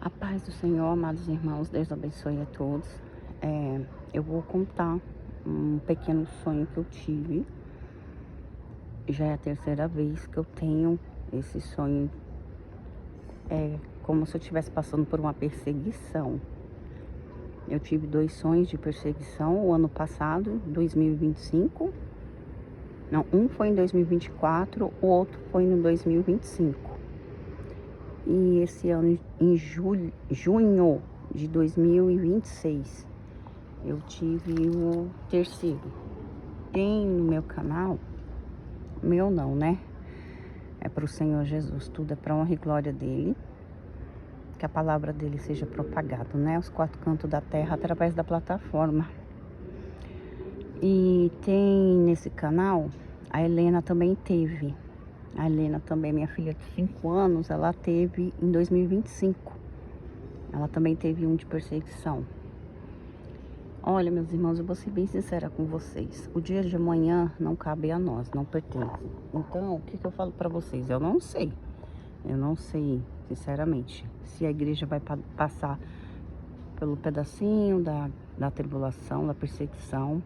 A paz do Senhor, amados irmãos, Deus abençoe a todos. Eu vou contar um pequeno sonho que eu tive. Já é a terceira vez que eu tenho esse sonho. É como se eu estivesse passando por uma perseguição. Eu tive dois sonhos de perseguição o ano passado, 2025. Não, um foi em 2024, o outro foi no 2025. E esse ano, em junho de 2026, eu tive o terceiro. Tem no meu canal, meu não, né? É para o Senhor Jesus, tudo é para honra e glória dele. Que a palavra dele seja propagada, né? Os quatro cantos da terra através da plataforma. E tem nesse canal, a Helena também teve. A Helena também, minha filha de 5 anos, ela teve em 2025. Ela também teve um de perseguição. Olha, meus irmãos, eu vou ser bem sincera com vocês. O dia de amanhã não cabe a nós, não pertence. Então, o que eu falo pra vocês? Eu não sei. Eu não sei, sinceramente, se a igreja vai passar pelo pedacinho da tribulação, da perseguição,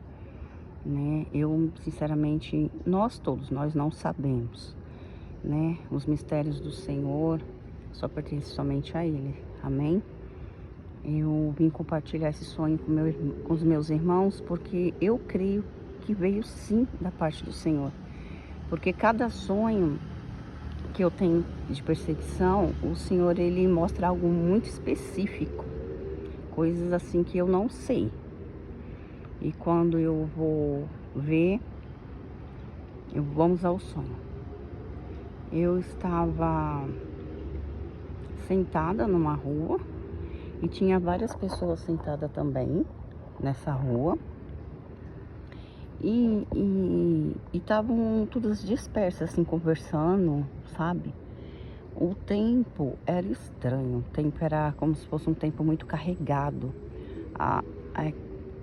né? Eu, sinceramente, nós todos, nós não sabemos, né? Os mistérios do Senhor só pertencem somente a Ele. Amém? Eu vim compartilhar esse sonho com os meus irmãos, porque eu creio que veio sim da parte do Senhor. Porque cada sonho que eu tenho de perseguição, o Senhor, ele mostra algo muito específico. Coisas assim que eu não sei. E quando eu vou ver, vamos ao sonho. Eu estava sentada numa rua. E tinha várias pessoas sentadas também nessa rua. E estavam todas dispersas, assim, conversando, sabe? O tempo era estranho. O tempo era como se fosse um tempo muito carregado.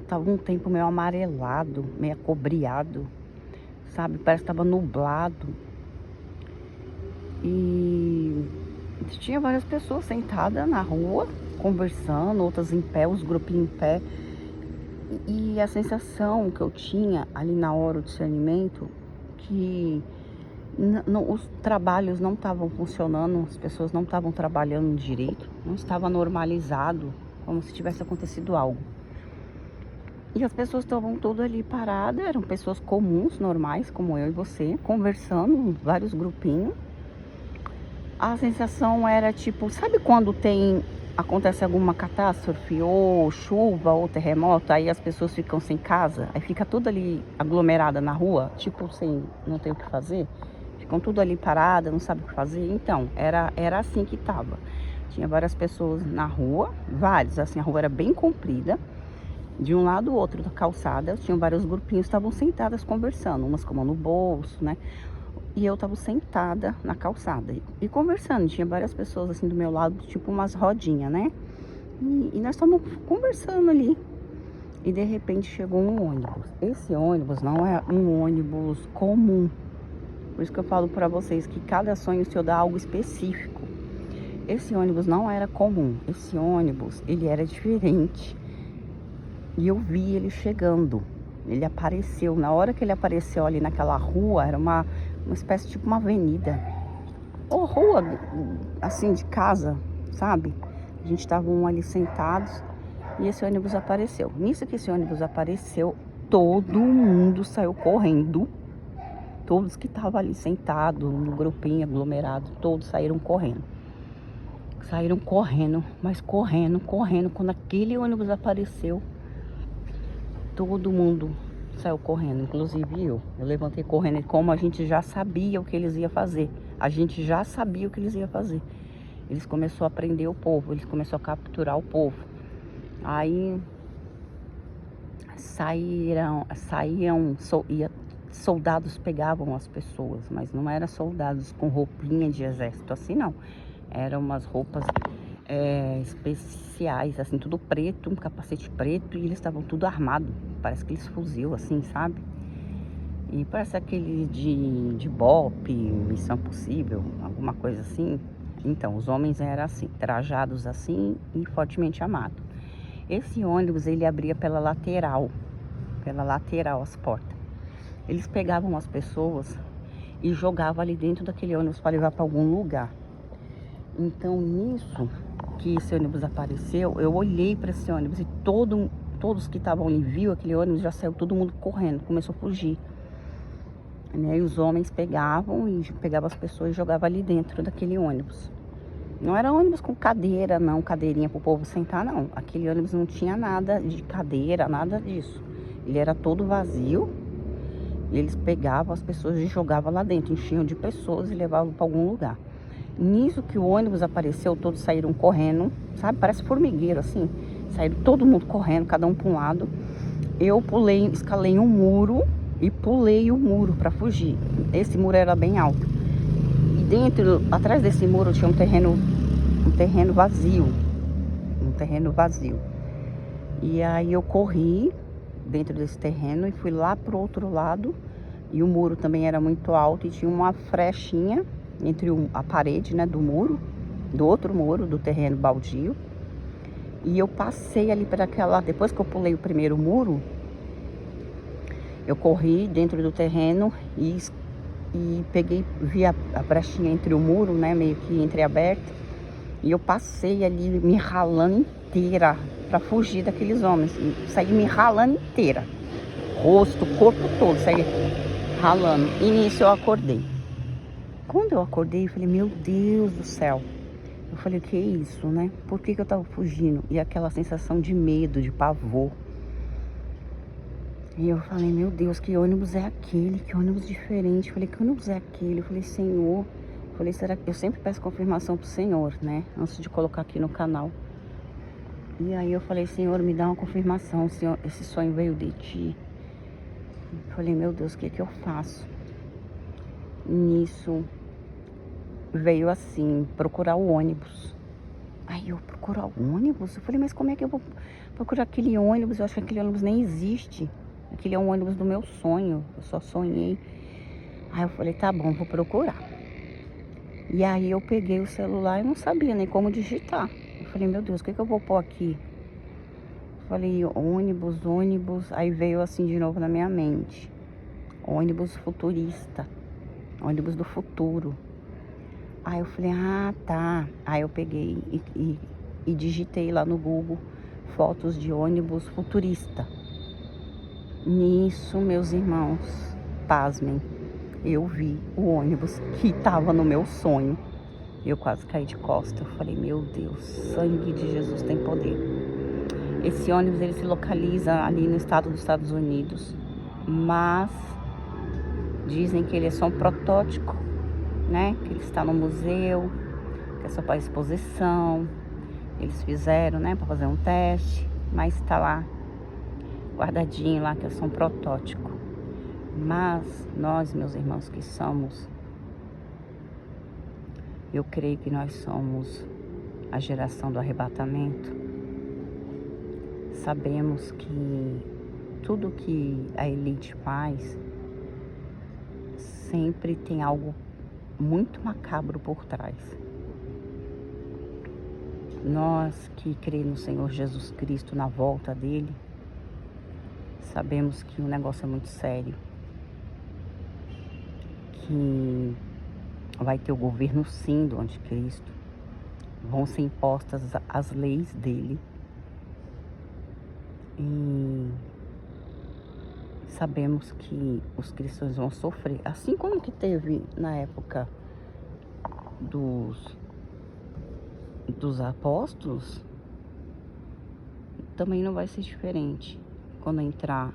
Tava um tempo meio amarelado, meio acobreado, sabe? Parece que estava nublado. E tinha várias pessoas sentadas na rua, conversando, outras em pé, os grupinhos em pé. E a sensação que eu tinha ali na hora do discernimento, que os trabalhos não estavam funcionando, as pessoas não estavam trabalhando direito, não estava normalizado, como se tivesse acontecido algo. E as pessoas estavam todas ali paradas, eram pessoas comuns, normais, como eu e você, conversando, vários grupinhos. A sensação era tipo, sabe quando acontece alguma catástrofe, ou chuva, ou terremoto, aí as pessoas ficam sem casa, aí fica tudo ali aglomerada na rua, tipo, não tem o que fazer, ficam tudo ali parada, não sabe o que fazer. Então, era assim que tava. Tinha várias pessoas na rua, vários, assim, a rua era bem comprida, de um lado ao outro da calçada, tinham vários grupinhos, estavam sentadas conversando, umas com a mão no bolso, né? E eu tava sentada na calçada e conversando. Tinha várias pessoas assim do meu lado, tipo umas rodinhas, né? E nós estávamos conversando ali. E de repente chegou um ônibus. Esse ônibus não é um ônibus comum. Por isso que eu falo pra vocês que cada sonho o Senhor dá algo específico. Esse ônibus não era comum. Esse ônibus, ele era diferente. E eu vi ele chegando. Ele apareceu. Na hora que ele apareceu ali naquela rua, era uma espécie tipo uma avenida. Ou rua, assim, de casa, sabe? A gente estavam ali sentados e esse ônibus apareceu. Nisso que esse ônibus apareceu, todo mundo saiu correndo. Todos que estavam ali sentados, no grupinho aglomerado, todos saíram correndo. Saíram correndo, mas correndo, correndo. Quando aquele ônibus apareceu, todo mundo saiu correndo, inclusive eu. Eu levantei correndo, como a gente já sabia o que eles iam fazer. A gente já sabia o que eles iam fazer. Eles começaram a prender o povo, eles começaram a capturar o povo. Aí soldados pegavam as pessoas, mas não eram soldados com roupinha de exército, assim não. Eram umas roupas especiais, assim, tudo preto, um capacete preto, e eles estavam tudo armados. Parece aqueles fuzil, assim, sabe? E parece aquele de BOPE, Missão Impossível, alguma coisa assim. Então, os homens eram assim, trajados assim e fortemente amados. Esse ônibus, ele abria pela lateral as portas. Eles pegavam as pessoas e jogavam ali dentro daquele ônibus para levar para algum lugar. Então, nisso que esse ônibus apareceu, eu olhei para esse ônibus e todos que estavam ali viu aquele ônibus, já saiu todo mundo correndo, começou a fugir. Né? E os homens pegavam as pessoas e jogavam ali dentro daquele ônibus. Não era ônibus com cadeira, não, cadeirinha para o povo sentar, não. Aquele ônibus não tinha nada de cadeira, nada disso. Ele era todo vazio. E eles pegavam as pessoas e jogavam lá dentro, enchiam de pessoas e levavam para algum lugar. Nisso que o ônibus apareceu, todos saíram correndo, sabe? Parece formigueiro, assim. Saíram todo mundo correndo, cada um para um lado. Eu escalei um muro e pulei o muro para fugir. Esse muro era bem alto. E atrás desse muro tinha um terreno vazio. Um terreno vazio. E aí eu corri dentro desse terreno e fui lá pro outro lado. E o muro também era muito alto e tinha uma frechinha entre a parede, né, do muro, do outro muro, do terreno baldio. E eu passei ali para depois que eu pulei o primeiro muro, eu corri dentro do terreno e vi a brechinha entre o muro, né, meio que entreaberta. E eu passei ali me ralando inteira para fugir daqueles homens. E saí me ralando inteira. Rosto, corpo todo, saí ralando. E nisso eu acordei. Quando eu acordei, eu falei, meu Deus do céu. Eu falei, o que é isso, né? Por que eu tava fugindo? E aquela sensação de medo, de pavor. E eu falei, meu Deus, que ônibus é aquele? Que ônibus diferente? Eu falei, que ônibus é aquele? Eu falei, Senhor. Eu falei, será que... Eu sempre peço confirmação pro Senhor, né? Antes de colocar aqui no canal. E aí eu falei, Senhor, me dá uma confirmação. Senhor, esse sonho veio de Ti. Eu falei, meu Deus, o que é que eu faço? Nisso veio assim, procurar o ônibus. Aí eu procurar o ônibus? Eu falei, mas como é que eu vou procurar aquele ônibus? Eu acho que aquele ônibus nem existe. Aquele é um ônibus do meu sonho. Eu só sonhei. Aí eu falei, tá bom, vou procurar. E aí eu peguei o celular e não sabia nem como digitar. Eu falei, meu Deus, o que eu vou pôr aqui? Eu falei, ônibus. Aí veio assim de novo na minha mente. Ônibus futurista. Ônibus do futuro. Aí eu falei, ah, tá. Aí eu peguei e digitei lá no Google fotos de ônibus futurista. Nisso, meus irmãos, pasmem, eu vi o ônibus que estava no meu sonho. Eu quase caí de costas. Eu falei, meu Deus, sangue de Jesus tem poder. Esse ônibus, ele se localiza ali no estado dos Estados Unidos. Mas dizem que ele é só um protótipo, né? Que ele está no museu, que é só para exposição. Eles fizeram, né, para fazer um teste. Mas está lá, guardadinho lá, que é só um protótipo. Mas nós, meus irmãos, que somos... Eu creio que nós somos a geração do arrebatamento. Sabemos que tudo que a elite faz sempre tem algo muito macabro por trás. Nós que cremos no Senhor Jesus Cristo, na volta dele, sabemos que o negócio é muito sério. Que vai ter o governo sim do anticristo. Vão ser impostas as leis dele. E sabemos que os cristãos vão sofrer. Assim como que teve na época dos apóstolos, também não vai ser diferente quando entrar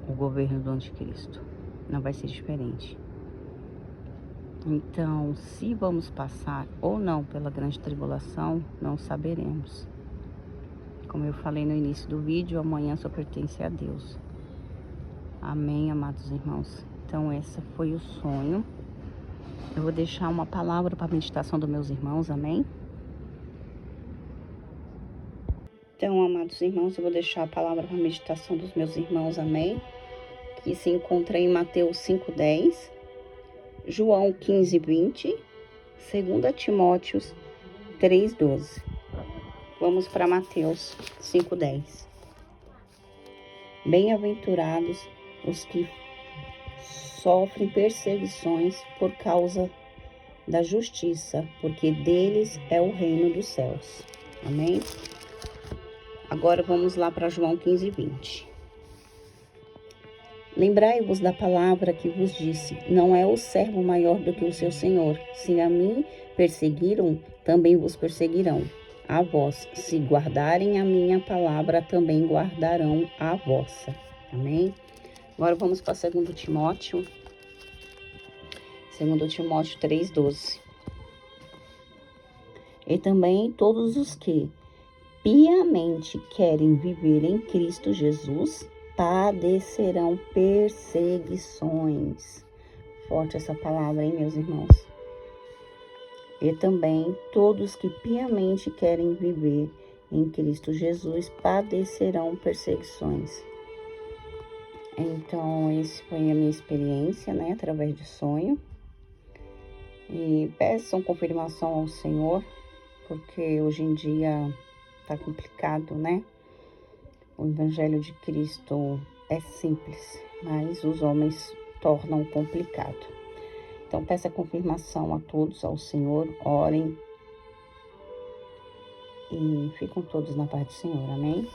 o governo do anticristo. Não vai ser diferente. Então, se vamos passar ou não pela grande tribulação, não saberemos. Como eu falei no início do vídeo, amanhã só pertence a Deus. Amém, amados irmãos? Então, esse foi o sonho. Eu vou deixar uma palavra para a meditação dos meus irmãos, amém? Então, amados irmãos, eu vou deixar a palavra para a meditação dos meus irmãos, amém? Que se encontra em Mateus 5:10, João 15:20 2 Timóteos 3:12. Vamos para Mateus 5:10. Bem-aventurados os que sofrem perseguições por causa da justiça, porque deles é o reino dos céus. Amém? Agora vamos lá para João 15:20. Lembrai-vos da palavra que vos disse: não é o servo maior do que o seu senhor. Se a mim perseguiram, também vos perseguirão. A vós, se guardarem a minha palavra, também guardarão a vossa. Amém? Agora vamos para 2 Timóteo. 2 Timóteo 3:12. E também todos os que piamente querem viver em Cristo Jesus padecerão perseguições. Forte essa palavra, hein, meus irmãos? E também todos que piamente querem viver em Cristo Jesus padecerão perseguições. Então, essa foi a minha experiência, né, através de sonho. E peçam confirmação ao Senhor, porque hoje em dia tá complicado, né? O Evangelho de Cristo é simples, mas os homens tornam complicado. Então, peça confirmação a todos, ao Senhor, orem e ficam todos na paz do Senhor, amém?